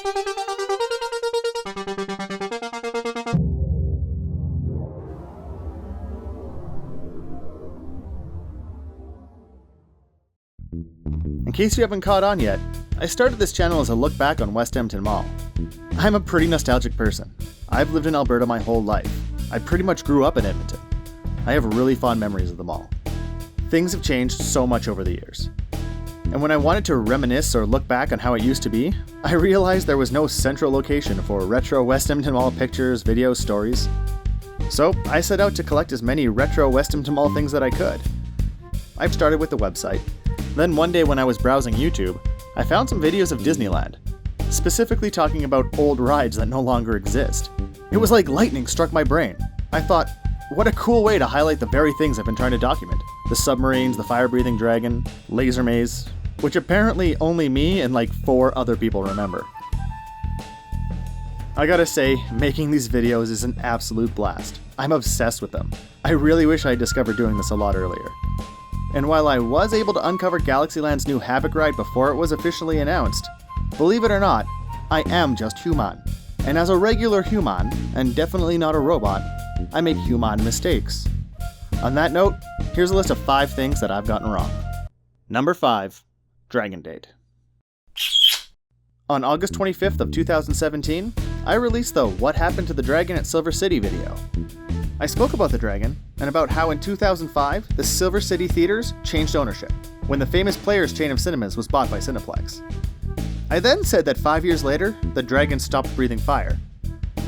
In case you haven't caught on yet, I started this channel as a look back on West Edmonton Mall. I'm a pretty nostalgic person. I've lived in Alberta my whole life. I pretty much grew up in Edmonton. I have really fond memories of the mall. Things have changed so much over the years. And when I wanted to reminisce or look back on how it used to be, I realized there was no central location for retro West Edmonton Mall pictures, videos, stories. So I set out to collect as many retro West Edmonton Mall things that I could. I started with the website. Then one day when I was browsing YouTube, I found some videos of Disneyland, specifically talking about old rides that no longer exist. It was like lightning struck my brain. I thought, what a cool way to highlight the very things I've been trying to document. The submarines, the fire-breathing dragon, laser maze, which apparently only me and like 4 other people remember. I gotta say, making these videos is an absolute blast. I'm obsessed with them. I really wish I had discovered doing this a lot earlier. And while I was able to uncover Galaxyland's new Havoc ride before it was officially announced, believe it or not, I am just human. And as a regular human, and definitely not a robot, I make human mistakes. On that note, here's a list of 5 things that I've gotten wrong. Number 5. Dragon Date. On August 25th of 2017, I released the What Happened to the Dragon at Silver City video. I spoke about the dragon, and about how in 2005, the Silver City Theaters changed ownership, when the famous Players chain of cinemas was bought by Cineplex. I then said that 5 years later, the dragon stopped breathing fire.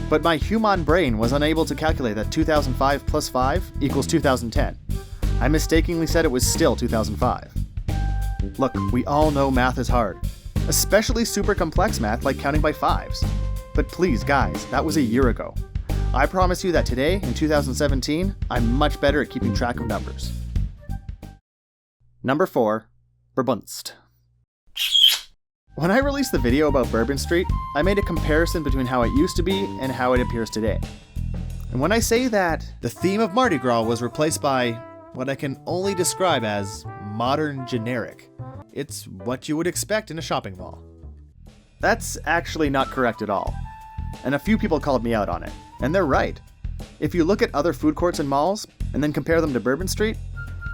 But my human brain was unable to calculate that 2005 plus 5 equals 2010. I mistakenly said it was still 2005. Look, we all know math is hard, especially super complex math like counting by 5s. But please guys, that was a year ago. I promise you that today, in 2017, I'm much better at keeping track of numbers. Number 4. Bourbon Street. When I released the video about Bourbon Street, I made a comparison between how it used to be and how it appears today. And when I say that the theme of Mardi Gras was replaced by what I can only describe as modern generic, it's what you would expect in a shopping mall. That's actually not correct at all. And a few people called me out on it. And they're right. If you look at other food courts and malls, and then compare them to Bourbon Street,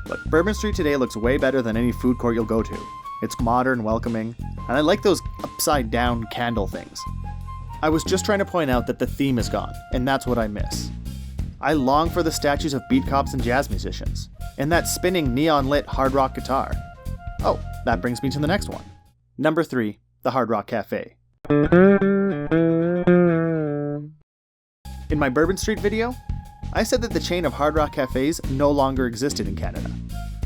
look, Bourbon Street today looks way better than any food court you'll go to. It's modern, welcoming, and I like those upside-down candle things. I was just trying to point out that the theme is gone, and that's what I miss. I long for the statues of beat cops and jazz musicians, and that spinning neon-lit hard rock guitar. Oh, that brings me to the next one. Number 3, the Hard Rock Cafe. In my Bourbon Street video, I said that the chain of Hard Rock cafes no longer existed in Canada,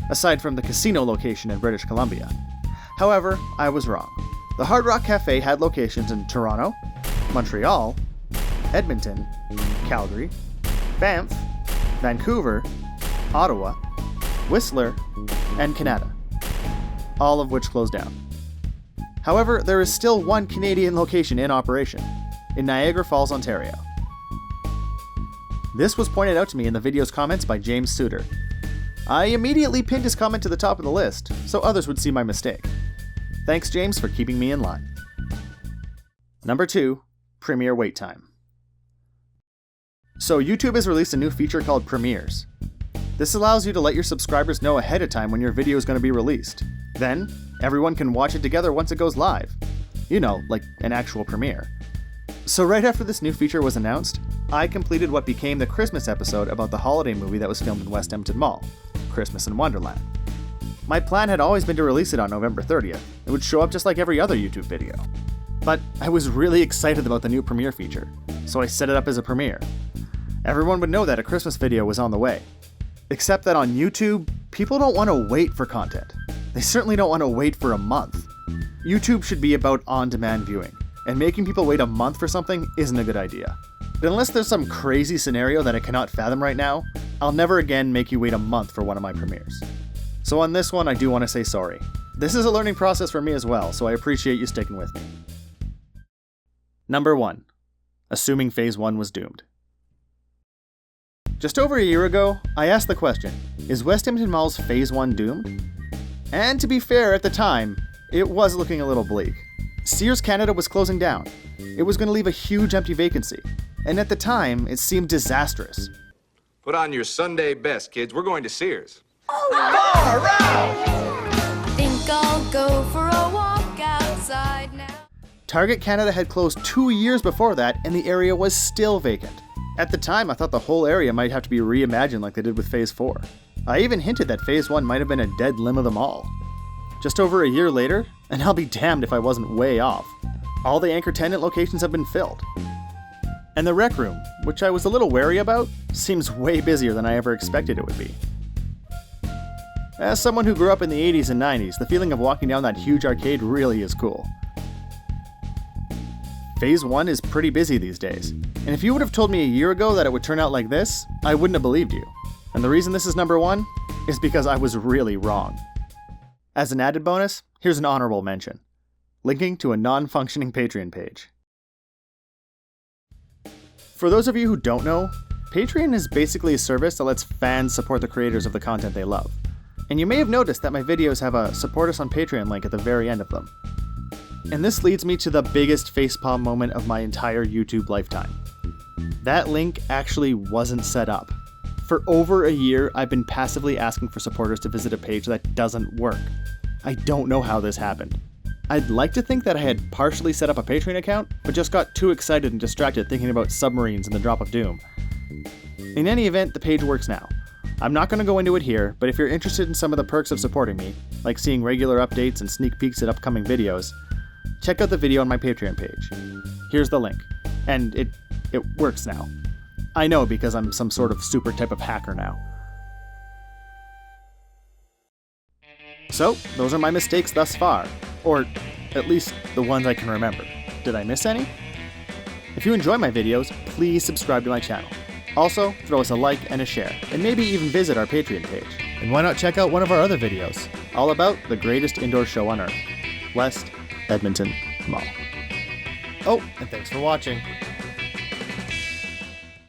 aside from the casino location in British Columbia. However, I was wrong. The Hard Rock Cafe had locations in Toronto, Montreal, Edmonton, Calgary, Banff, Vancouver, Ottawa, Whistler, and Canada, all of which closed down. However, there is still one Canadian location in operation, in Niagara Falls, Ontario. This was pointed out to me in the video's comments by James Suter. I immediately pinned his comment to the top of the list, so others would see my mistake. Thanks, James, for keeping me in line. Number 2, Premiere Wait Time. So YouTube has released a new feature called Premieres. This allows you to let your subscribers know ahead of time when your video is going to be released. Then, everyone can watch it together once it goes live. You know, like an actual premiere. So right after this new feature was announced, I completed what became the Christmas episode about the holiday movie that was filmed in West Edmonton Mall, Christmas in Wonderland. My plan had always been to release it on November 30th. It would show up just like every other YouTube video. But I was really excited about the new premiere feature, so I set it up as a premiere. Everyone would know that a Christmas video was on the way. Except that on YouTube, people don't want to wait for content. They certainly don't want to wait for a month. YouTube should be about on-demand viewing, and making people wait a month for something isn't a good idea. But unless there's some crazy scenario that I cannot fathom right now, I'll never again make you wait a month for one of my premieres. So on this one, I do want to say sorry. This is a learning process for me as well, so I appreciate you sticking with me. Number 1. Assuming Phase 1 was doomed. Just over a year ago, I asked the question, is West Edmonton Mall's Phase 1 doomed? And to be fair, at the time, it was looking a little bleak. Sears Canada was closing down, It was going to leave a huge empty vacancy, and at the time, it seemed disastrous. Put on your Sunday best, kids. We're going to Sears. Think I'll go for a walk outside now. Target Canada had closed 2 years before that, and the area was still vacant. At the time, I thought the whole area might have to be reimagined like they did with Phase 4. I even hinted that Phase 1 might have been a dead limb of them all. Just over a year later, and I'll be damned if I wasn't way off, all the anchor tenant locations have been filled. And the rec room, which I was a little wary about, seems way busier than I ever expected it would be. As someone who grew up in the 80s and 90s, the feeling of walking down that huge arcade really is cool. Phase 1 is pretty busy these days, and if you would have told me a year ago that it would turn out like this, I wouldn't have believed you. And the reason this is number 1 is because I was really wrong. As an added bonus, here's an honorable mention, linking to a non-functioning Patreon page. For those of you who don't know, Patreon is basically a service that lets fans support the creators of the content they love. And you may have noticed that my videos have a support us on Patreon link at the very end of them. And this leads me to the biggest facepalm moment of my entire YouTube lifetime. That link actually wasn't set up. For over a year, I've been passively asking for supporters to visit a page that doesn't work. I don't know how this happened. I'd like to think that I had partially set up a Patreon account, but just got too excited and distracted thinking about submarines and the drop of doom. In any event, the page works now. I'm not going to go into it here, but if you're interested in some of the perks of supporting me, like seeing regular updates and sneak peeks at upcoming videos, check out the video on my Patreon page. Here's the link. And it works now. I know, because I'm some sort of super type of hacker now. So, those are my mistakes thus far. Or, at least, the ones I can remember. Did I miss any? If you enjoy my videos, please subscribe to my channel. Also, throw us a like and a share, and maybe even visit our Patreon page. And why not check out one of our other videos, all about the greatest indoor show on earth, West Edmonton Mall. Oh, and thanks for watching.